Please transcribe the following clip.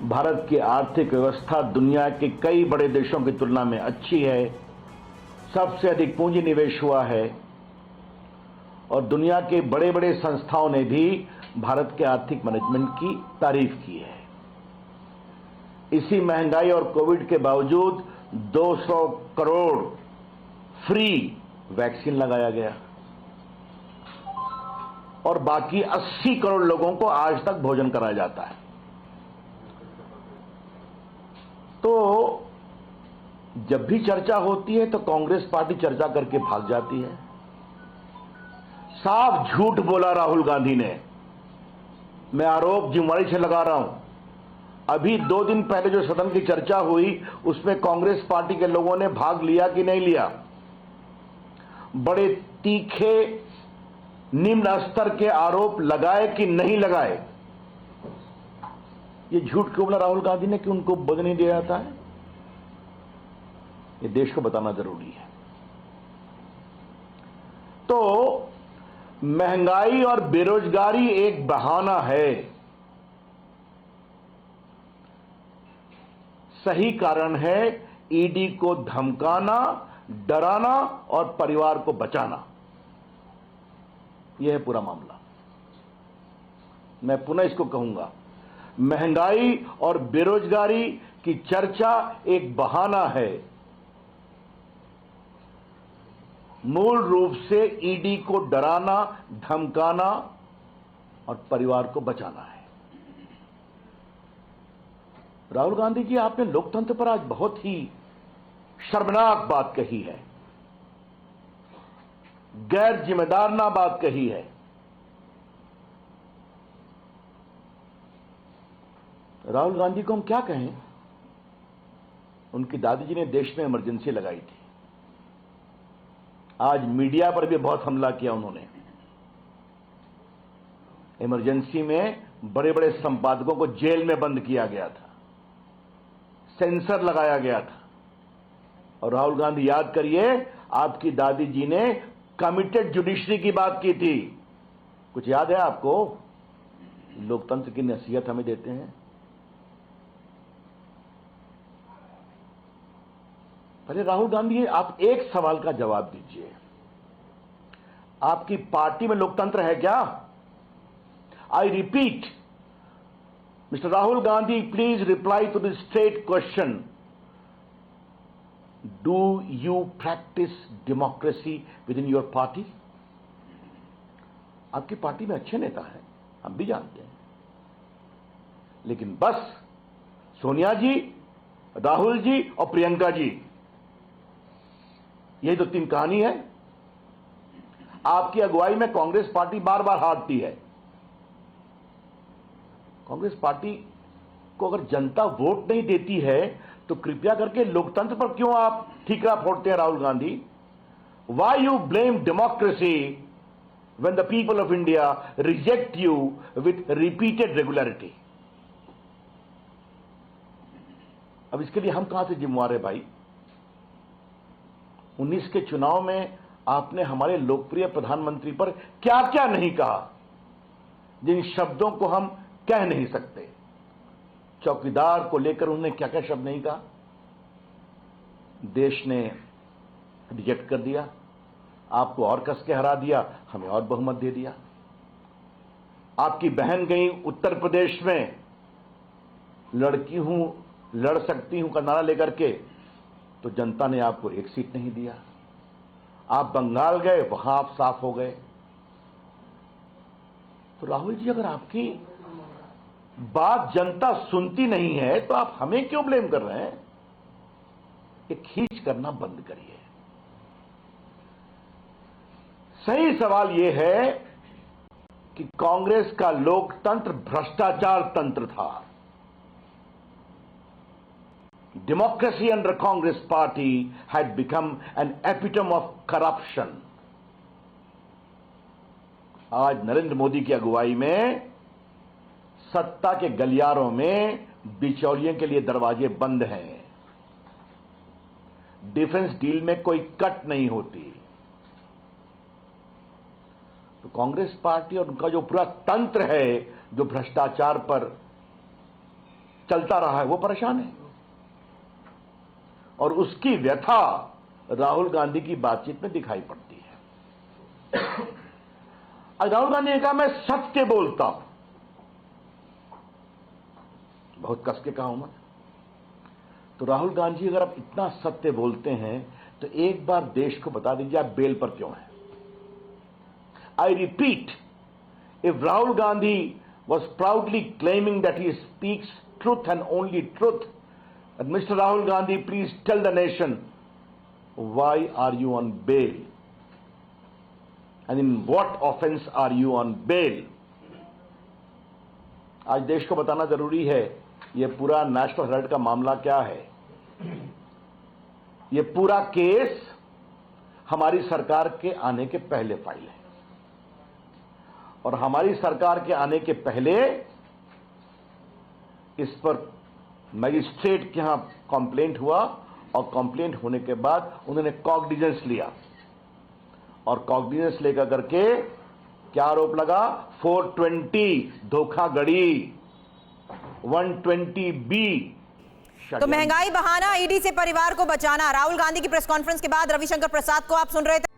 भारत की आर्थिक व्यवस्था दुनिया के कई बड़े देशों की तुलना में अच्छी है, सबसे अधिक पूंजी निवेश हुआ है और दुनिया के बड़े बड़े संस्थाओं ने भी भारत के आर्थिक मैनेजमेंट की तारीफ की है। इसी महंगाई और कोविड के बावजूद 200 करोड़ फ्री वैक्सीन लगाया गया और बाकी 80 करोड़ लोगों को आज तक भोजन कराया जाता है। तो जब भी चर्चा होती है तो कांग्रेस पार्टी चर्चा करके भाग जाती है। साफ झूठ बोला राहुल गांधी ने। मैं आरोप जिम्मेदारी से लगा रहा हूं। अभी 2 दिन पहले जो सदन की चर्चा हुई उसमें कांग्रेस पार्टी के लोगों ने भाग लिया कि नहीं लिया? बड़े तीखे निम्न स्तर के आरोप लगाए कि नहीं लगाए? ये झूठ क्यों बोला राहुल गांधी ने कि उनको बोलने नहीं दिया जाता है? ये देश को बताना जरूरी है। तो महंगाई और बेरोजगारी एक बहाना है, सही कारण है ईडी को धमकाना, डराना और परिवार को बचाना। यह है पूरा मामला। मैं पुनः इसको कहूंगा, महंगाई और बेरोजगारी की चर्चा एक बहाना है, मूल रूप से ईडी को डराना, धमकाना और परिवार को बचाना है। राहुल गांधी जी, आपने लोकतंत्र पर आज बहुत ही शर्मनाक बात कही है, गैर जिम्मेदाराना बात कही है। राहुल गांधी को हम क्या कहें? उनकी दादी जी ने देश में इमरजेंसी लगाई थी। आज मीडिया पर भी बहुत हमला किया उन्होंने। इमरजेंसी में बड़े बड़े संपादकों को जेल में बंद किया गया था, सेंसर लगाया गया था। और राहुल गांधी, याद करिए, आपकी दादी जी ने कमिटेड जुडिशरी की बात की थी। कुछ याद है आपको? लोकतंत्र की नसीहत हमें देते हैं। पहले राहुल गांधी, आप एक सवाल का जवाब दीजिए, आपकी पार्टी में लोकतंत्र है क्या? I repeat, mister Rahul Gandhi, please reply to this straight question. Do you practice democracy within your party? आपकी पार्टी में अच्छे नेता हैं, हम भी जानते हैं, लेकिन बस सोनिया जी, राहुल जी और प्रियंका जी, यही तो 3 कहानी है। आपकी अगुवाई में कांग्रेस पार्टी बार बार हारती है। कांग्रेस पार्टी को अगर जनता वोट नहीं देती है तो कृपया करके लोकतंत्र पर क्यों आप ठीकरा फोड़ते हैं Rahul Gandhi? Why you blame democracy when the people of India reject you with repeated regularity? अब इसके लिए हम कहां से जिम्मेवार है भाई? 19 के चुनाव में आपने हमारे लोकप्रिय प्रधानमंत्री पर क्या क्या नहीं कहा, जिन शब्दों को हम कह नहीं सकते। चौकीदार को लेकर उन्होंने क्या क्या शब्द नहीं कहा। देश ने रिजेक्ट कर दिया, आपको और कस के हरा दिया, हमें और बहुमत दे दिया। आपकी बहन गई उत्तर प्रदेश में, लड़की हूं, लड़ सकती हूं का नारा लेकर के, तो जनता ने आपको 1 सीट नहीं दिया। आप बंगाल गए, वहां आप साफ हो गए। तो राहुल जी, अगर आपकी बात जनता सुनती नहीं है तो आप हमें क्यों ब्लेम कर रहे हैं? ये खींच करना बंद करिए। सही सवाल यह है कि कांग्रेस का लोकतंत्र भ्रष्टाचार तंत्र था। Democracy under Congress party had become an epitome of corruption. आज नरेंद्र मोदी की अगुवाई में सत्ता के गलियारों में बिचौलियों के लिए दरवाजे बंद हैं। डिफेंस डील में कोई कट नहीं होती। तो कांग्रेस पार्टी और उनका जो पूरा तंत्र है, जो भ्रष्टाचार पर चलता रहा है वो परेशान है। और उसकी व्यथा राहुल गांधी की बातचीत में दिखाई पड़ती है। आज राहुल गांधी ने कहा मैं सत्य बोलता हूं, बहुत कस के कहा हूं मैं। तो राहुल गांधी अगर आप इतना सत्य बोलते हैं तो एक बार देश को बता दीजिए आप बेल पर क्यों हैं। I repeat, if Rahul Gandhi was proudly claiming that he speaks truth and only truth, and Mr. Rahul Gandhi, please tell the nation, why are you on bail? And in what offense are you on bail? आज देश को बताना जरूरी है ये पूरा national Herald का मामला क्या है। ये पूरा केस हमारी सरकार के आने के पहले फाइल है और हमारी सरकार के आने के पहले इस पर मजिस्ट्रेट के यहां कंप्लेंट हुआ और कंप्लेंट होने के बाद उन्होंने कॉग्निजेंस लिया और कॉग्निजेंस लेकर करके क्या आरोप लगा, 420 धोखाधड़ी, 120B। तो महंगाई बहाना, ईडी से परिवार को बचाना। राहुल गांधी की प्रेस कॉन्फ्रेंस के बाद रविशंकर प्रसाद को आप सुन रहे थे।